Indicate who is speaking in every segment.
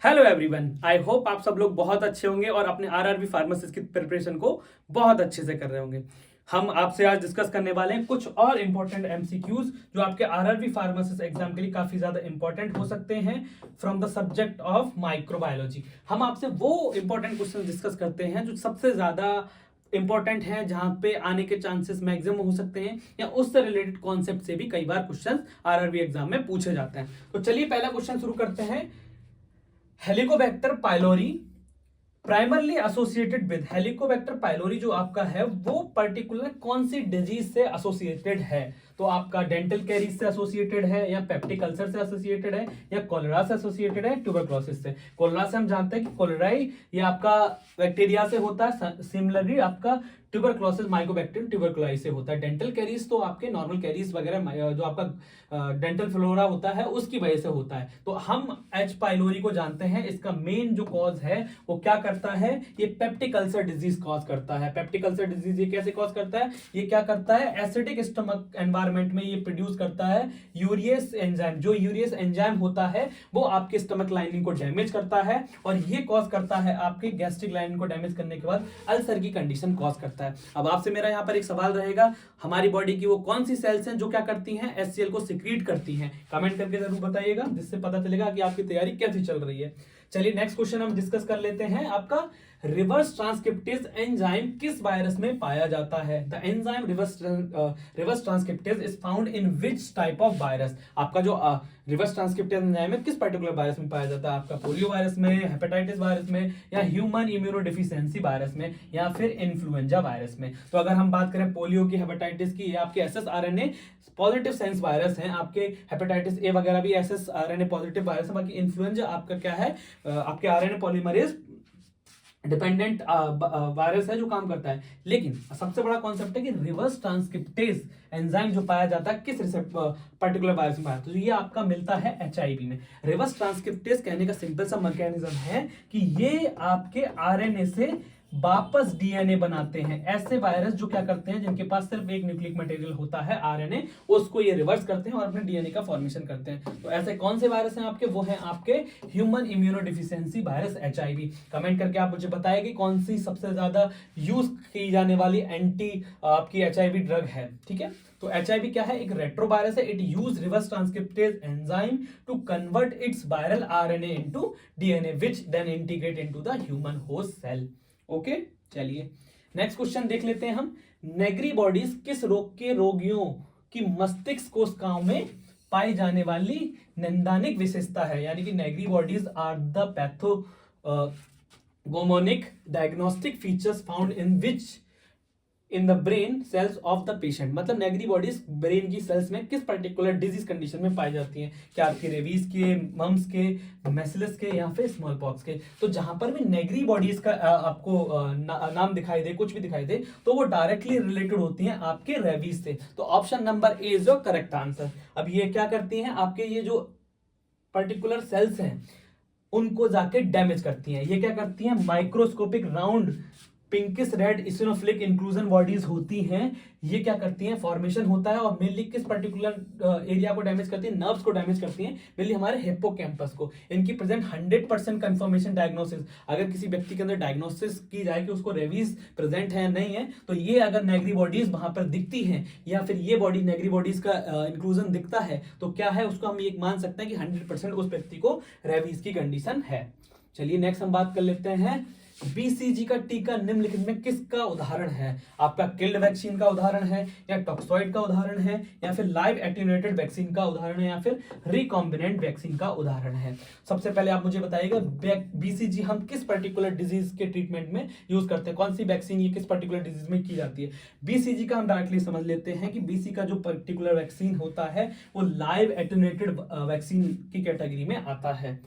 Speaker 1: Hello everyone, I hope आप सब लोग बहुत अच्छे होंगे और अपने आरआरबी फार्मेसिस्ट की प्रिपरेशन को बहुत अच्छे से कर रहे होंगे। हम आपसे आज डिस्कस करने वाले हैं कुछ और इंपॉर्टेंट एमसीक्यूज जो आपके आरआरबी फार्मेसिस्ट एग्जाम के लिए काफी ज्यादा इंपॉर्टेंट हो सकते हैं from the subject of microbiology. हम आपसे वो इंपॉर्टेंट क्वेश्चन डिस्कस करते हैं जो सबसे ज्यादा इंपॉर्टेंट है, जहां पे आने के चांसेस मैक्सिमम हो सकते हैं या उससे रिलेटेड कॉन्सेप्ट से भी कई बार क्वेश्चंस आरआरबी एग्जाम में पूछे जाते हैं। तो चलिए पहला क्वेश्चन शुरू करते हैं। Helicobacter pylori primarily associated with, Helicobacter pylori जो आपका है वो पर्टिकुलर कौन सी डिजीज से एसोसिएटेड है? तो आपका डेंटल कैरीज से एसोसिएटेड है या पेप्टिक अल्सर से एसोसिएटेड है या कोलेरा से एसोसिएटेड है ट्यूबरक्लोसिस से? कोलेरा से हम जानते हैं कि कोलेराई ये आपका बैक्टीरिया से होता है, सिमिलरली आपका ट्यूबरक्लोसिस माइकोबैक्टीरियम ट्यूबरकुलाई से होता है। डेंटल कैरीज तो आपके नॉर्मल कैरीज वगैरह जो आपका डेंटल फ्लोरा होता है उसकी वजह से होता है। तो हम एच पाइलोरी को जानते हैं, इसका मेन जो कॉज है वो क्या करता है? ये पेप्टिक अल्सर डिजीज कॉज करता है। पेप्टिक अल्सर डिजीज ये कैसे कॉज करता है? ये क्या करता है, एसिडिक स्टमक एनवायरमेंट में ये प्रोड्यूस करता है यूरियस एंजाइम। जो यूरियस एंजाइम होता है वो आपके स्टमक लाइनिंग को डैमेज करता है और ये कॉज करता है आपके गैस्ट्रिक लाइनिंग को डैमेज करने के बाद अल्सर की कंडीशन कॉज करता है। अब आपसे मेरा यहां पर एक सवाल रहेगा, हमारी बॉडी की वो कौन सी सेल्स हैं जो क्या करती हैं? एचसीएल को सिक्रीट करती हैं। कमेंट करके जरूर बताइएगा, जिससे पता चलेगा कि आपकी तैयारी कैसी चल रही है। चलिए नेक्स्ट क्वेश्चन हम डिस्कस कर लेते हैं। आपका रिवर्स ट्रांसक्रिप्टेज एंजाइम किस वायरस में पाया जाता है? The enzyme reverse transcriptase is found in which type of virus? आपका जो रिवर्स ट्रांसक्रिप्टेज एंजाइम है किस पर्टिकुलर वायरस में पाया जाता है? आपका पोलियो वायरस में, हेपेटाइटिस वायरस में, या ह्यूमन इम्यूनोडेफिशिएंसी वायरस में, या फिर इन्फ्लुएंजा वायरस में? तो अगर हम बात करें पोलियो की, हेपेटाइटिस की, ये आपके एसएसआरएनए पॉजिटिव सेंस वायरस हैं। आपके हेपेटाइटिस ए वगैरह भी एसएसआरएनए पॉजिटिव वायरस है। बाकी इन्फ्लुएंजा आपका क्या है, आपके आरएनए पॉलीमरेज डिपेंडेंट वायरस है जो काम करता है। लेकिन सबसे बड़ा कॉन्सेप्ट है कि रिवर्स ट्रांसक्रिप्टेज एंजाइम जो पाया जाता है किस पर्टिकुलर वायरस में पाया जाता है? तो ये आपका मिलता है एचआईवी में। रिवर्स ट्रांसक्रिप्टेज कहने का सिंपल सा मैकेनिज्म है कि ये आपके आरएनए से वापस डीएनए बनाते हैं। ऐसे वायरस जो क्या करते हैं, जिनके पास सिर्फ एक न्यूक्लिक मटेरियल होता है आरएनए, उसको ये रिवर्स करते हैं और अपने डीएनए का फॉर्मेशन करते हैं। तो ऐसे कौन से वायरस हैं आपके? वो हैं आपके human immunodeficiency virus HIV. Comment करके आप मुझे बताइए कि कौन सी सबसे ज्यादा यूज की जाने वाली एंटी आपकी एचआईवी ड्रग है। ठीक है, तो एचआईवी क्या है? एक रेट्रोवायरस है। It use reverse transcriptase enzyme to convert its viral RNA into DNA which then integrate into the human host cell. Okay, चलिए नेक्स्ट क्वेश्चन देख लेते हैं हम। नेग्री बॉडीज किस रोग के रोगियों की मस्तिष्क कोशिकाओं में पाई जाने वाली नैदानिक विशेषता है? यानी कि Negri bodies are the pathognomonic diagnostic features found in which in the brain cells of the patient. मतलब नेगरी बॉडीज ब्रेन की सेल्स में किस पर्टिकुलर डिजीज कंडीशन में पाई जाती हैं? क्या आपके रेबीज के, मम्स के, मेसिलस के, या फिर स्मॉल पॉक्स के? तो जहां पर भी नेगरी बॉडीज का आपको नाम दिखाई दे, कुछ भी दिखाई दे, तो वो डायरेक्टली रिलेटेड होती हैं आपके रेबीज से। तो option number A is your correct answer. अब ये क्या करती हैं, आपके ये जो पर्टिकुलर सेल्स हैं उनको जाके डैमेज करती हैं। ये क्या करती हैं, microscopic round pinkish red eosinophilic inclusion bodies होती हैं। ये क्या करती हैं, फॉर्मेशन होता है और मेनली किस पर्टिकुलर एरिया को डैमेज करती हैं? नर्व्स को डैमेज करती हैं, मेनली हमारे हिप्पोकैम्पस को। इनकी प्रेजेंट 100% कंफर्मेशन डायग्नोसिस, अगर किसी व्यक्ति के अंदर डायग्नोसिस की जाए कि उसको रेबीज प्रेजेंट है या नहीं है, तो ये अगर नेगरी बॉडीज वहां पर दिखती हैं या फिर ये बॉडी नेगरी बॉडीज का इंक्लूजन दिखता है, तो क्या है, उसको हम ये मान सकते हैं कि 100% उस व्यक्ति को रेबीज की कंडीशन है। चलिए नेक्स्ट हम बात कर लेते हैं। बीसीजी का टीका निम्नलिखित में किसका उदाहरण है? आपका किल्ड वैक्सीन का उदाहरण है, या टॉक्सॉइड का उदाहरण है, या फिर लाइव एटेन्यूएटेड वैक्सीन का उदाहरण है, या फिर रिकॉम्बिनेंट वैक्सीन का उदाहरण है? सबसे पहले आप मुझे बताइएगा बीसीजी हम किस पर्टिकुलर डिजीज के ट्रीटमेंट में यूज करते हैं? कौन सी वैक्सीन ये किस पर्टिकुलर डिजीज में की जाती है? बीसीजी का हम डायरेक्टली समझ लेते हैं कि बीसी का जो पर्टिकुलर वैक्सीन होता है वो लाइव एटेन्यूएटेड वैक्सीन की कैटेगरी में आता है।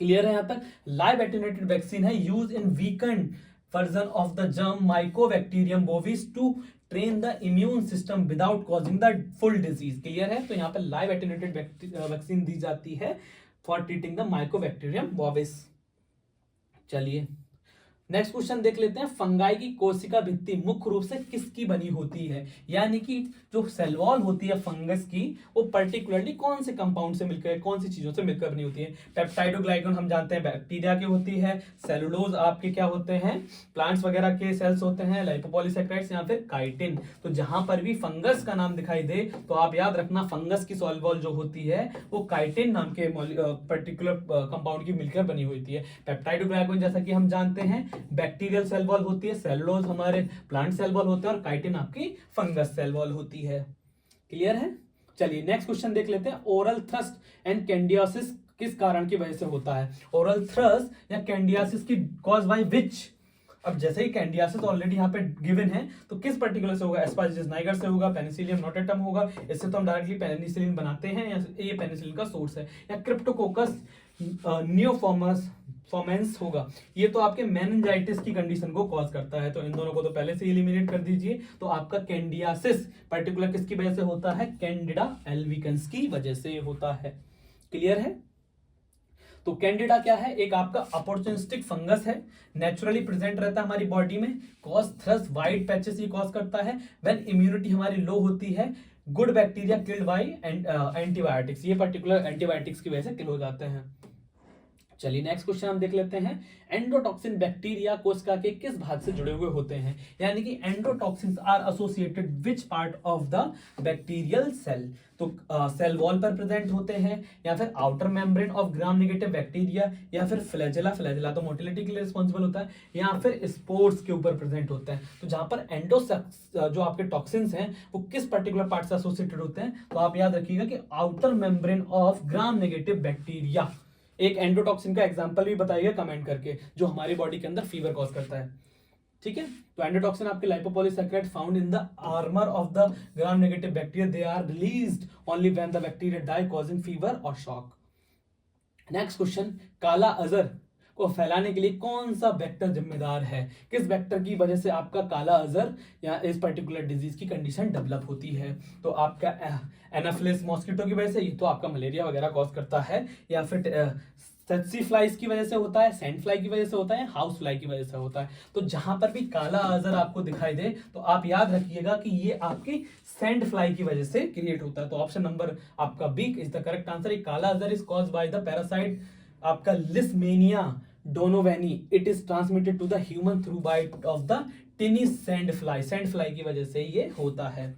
Speaker 1: क्लियर है यहां तक? लाइव एटेन्यूएटेड वैक्सीन है, use in weakened version of the germ mycobacterium bovis to train the immune system without causing the full disease. Clear है? तो यहां पर लाइव एटेन्यूएटेड वैक्सीन दी जाती है for treating the Mycobacterium bovis. चलिए next question देख लेते हैं, फंगाई की कोशिका भित्ति मुख्य रूप से किसकी बनी होती है, यानी कि जो सेल वॉल होती है फंगस की वो पर्टिकुलरली कौन से कंपाउंड से मिलकर, कौन सी चीजों से मिलकर बनी होती है। पेप्टाइडोग्लाइकन हम जानते हैं बैक्टीरिया की होती है, सेलुलोज आपके क्या होते हैं, प्लांट्स वगैरह के सेल्स होते हैं, लाइपोपॉलीसैकेराइड्स या फिर काइटिन। तो जहां पर भी फंगस का नाम दिखाई दे तो आप याद रखना फंगस की सेल वॉल जो होती है वो काइटिन नाम के पर्टिकुलर कंपाउंड की मिलकर बनी होती है। पेप्टाइडोग्लाइकन जैसा कि हम जानते हैं बैक्टीरियल सेल वॉल होती है, सेलुलोज हमारे प्लांट सेल वॉल होते हैं और काइटिन आपकी फंगस सेल वॉल होती है। क्लियर है। चलिए नेक्स्ट क्वेश्चन देख लेते हैं, ओरल थ्रस्ट एंड कैंडियासिस किस कारण की वजह से होता है। ओरल थ्रस्ट या कैंडियासिस की कॉज बाय विच। अब जैसे ही कैंडियासिस ऑलरेडी यहाँ पे गिवन है तो किस पर्टिकुलर से होगा, एस्पार्जिलस नाइगर से होगा, पेनिसिलियम नोटेटम होगा, इससे तो हम डायरेक्टली पेनिसिलिन बनाते हैं या ये पेनिसिलिन का सोर्स है, या क्रिप्टोकोकस नियोफॉर्मेंस होगा, ये तो आपके मेनिंजाइटिस की कंडीशन को कॉज करता है। तो इन दोनों को तो पहले से एलिमिनेट कर दीजिए। तो आपका कैंडियासिस पर्टिकुलर किसकी वजह से होता है, कैंडिडा एल्बिकन्स की वजह से होता है। क्लियर है। तो कैंडिडा क्या है, एक आपका अपॉर्चुनिस्टिक फंगस है, नेचुरली प्रेजेंट रहता है हमारी बॉडी में, कॉज थ्रस्ट वाइट पैचेस ये कॉज करता है व्हेन इम्यूनिटी हमारी लो होती है, good bacteria killed by antibiotics, ये पर्टिकुलर एंटीबायोटिक्स की वजह से किल हो जाते हैं। चलिए नेक्स्ट क्वेश्चन हम देख लेते हैं, एंडोटॉक्सिन बैक्टीरिया कोशिका के किस भाग से जुड़े हुए होते हैं, यानी कि endotoxins are associated which part of the bacterial cell. तो सेल वॉल पर प्रेजेंट होते हैं, या फिर outer membrane of gram negative bacteria, या फिर फ्लैजेला, फ्लैजेला तो मोटिलिटी के लिए रिस्पॉन्सिबल होता है, या फिर स्पोर्स के ऊपर प्रेजेंट होते हैं। तो जहां पर जो आपके टॉक्सिन्स हैं वो किस पर्टिकुलर पार्ट से एसोसिएटेड होते हैं, तो आप याद रखिएगा कि outer membrane of gram negative bacteria. एक एंडोटॉक्सिन का एग्जांपल भी बताइए कमेंट करके जो हमारी बॉडी के अंदर फीवर कॉज करता है। ठीक है, तो एंडोटॉक्सिन आपके lipopolysaccharide found in the armour of the gram negative bacteria, they are released only when the bacteria die causing fever और shock. Next question, kala azar को फैलाने के लिए कौन सा वेक्टर जिम्मेदार है, किस वेक्टर की वजह से आपका काला अजर या इस पर्टिकुलर डिजीज की कंडीशन डेवलप होती है। तो आपका एनाफिलिस मॉस्किटो की वजह से, ये तो आपका मलेरिया वगैरह कॉज करता है, या फिर सच्ची फ्लाइज की वजह से होता है, सैंड फ्लाई की वजह से होता है, हाउस फ्लाई की वजह से होता है। तो जहां पर भी काला अजर आपको दिखाई दे तो आप याद रखिएगा कि ये आपकी सैंड फ्लाई की वजह से क्रिएट होता है। तो ऑप्शन नंबर आपका B is the correct answer. Kala azar is caused by the parasite आपका Leishmania donovani, it is transmitted to the human through bite of the tiny sand fly की वजह से ये होता है।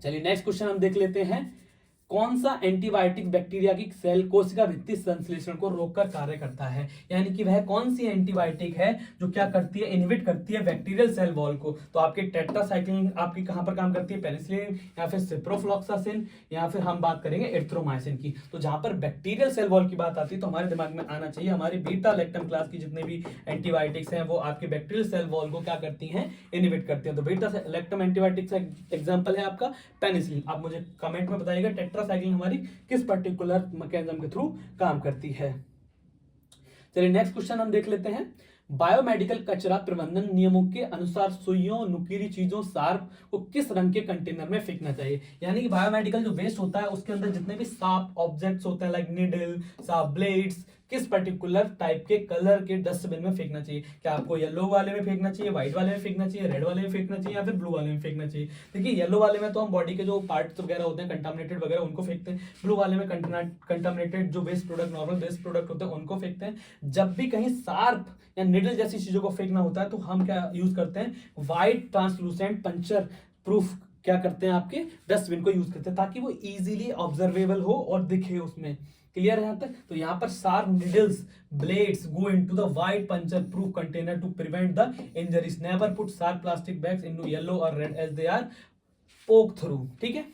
Speaker 1: चलिए नेक्स्ट क्वेश्चन हम देख लेते हैं, कौन सा एंटीबायोटिक बैक्टीरिया की सेल कोशिका भित्ति संश्लेषण को रोककर कार्य करता है, यानी कि वह कौन सी एंटीबायोटिक है जो क्या करती है, इनहिबिट करती है बैक्टीरियल सेल वॉल को। तो आपके टेट्रासाइक्लिन आपकी कहां पर काम करती है, पेनिसिलिन या फिर सिप्रोफ्लॉक्सासिन, या फिर हम बात करेंगे एरिथ्रोमाइसिन की। तो जहां पर बैक्टीरियल सेल वॉल की बात आती है तो हमारे दिमाग में आना चाहिए हमारी बीटा लैक्टम क्लास की जितने भी एंटीबायोटिक्स हैं वो आपके बैक्टीरियल सेल वॉल को क्या करती हैं, इनहिबिट करती हैं। तो बीटा लैक्टम एंटीबायोटिक्स का एग्जांपल है आपका पेनिसिलिन। आप मुझे कमेंट में बताइएगा साइक्लिन हमारी किस पर्टिकुलर मैकेनिज्म के थ्रू काम करती है। चलिए नेक्स्ट क्वेश्चन हम देख लेते हैं, बायोमेडिकल कचरा प्रबंधन नियमों के अनुसार सुइयों, नुकीली चीजों, शार्प को किस रंग के कंटेनर में फेंकना चाहिए, यानी कि बायोमेडिकल जो वेस्ट होता है उसके अंदर जितने भी शार्प ऑब्जेक्ट्स होते हैं लाइक नीडल, शार्प ब्लेड्स, किस पर्टिकुलर टाइप के कलर के डस्टबिन में फेंकना चाहिए। क्या आपको येलो वाले में फेंकना चाहिए, व्हाइट वाले में फेंकना चाहिए, रेड वाले में फेंकना चाहिए, या फिर ब्लू वाले में फेंकना चाहिए। देखिए येलो वाले में तो हम बॉडी के जो पार्ट्स वगैरह होते हैं कंटामिनेटेड वगैरह उनको फेंकते हैं, ब्लू वाले में कंटामिनेटेड जो waste product, normal waste product होते हैं उनको फेंकते हैं। जब भी कहीं शार्प या निडल जैसी चीजों को फेंकना होता है तो हम क्या यूज करते हैं, व्हाइट ट्रांसलूसेंट पंचर प्रूफ क्या करते हैं आपके डस्टबिन को यूज करते हैं ताकि वो इजीली ऑब्जर्वेबल हो और दिखे उसमें। क्लियर है यहाँ तक। तो यहाँ पर sharp needles blades go into the white puncture proof container to prevent the injuries, never put sharp plastic bags into yellow और red as they are poke through. ठीक है,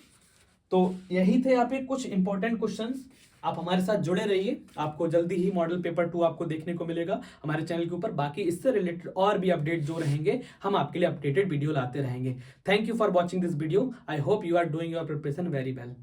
Speaker 1: तो यही थे यहाँ पे कुछ इंपॉर्टेंट क्वेश्चंस। आप हमारे साथ जुड़े रहिए, आपको जल्दी ही मॉडल पेपर 2 आपको देखने को मिलेगा हमारे चैनल के ऊपर। बाकी इससे रिलेटेड और भी अपडेट जो रहेंगे हम आपके लिए अपडेटेड वीडियो लाते रहेंगे। Thank you for watching this video. I hope you are doing your preparation very well.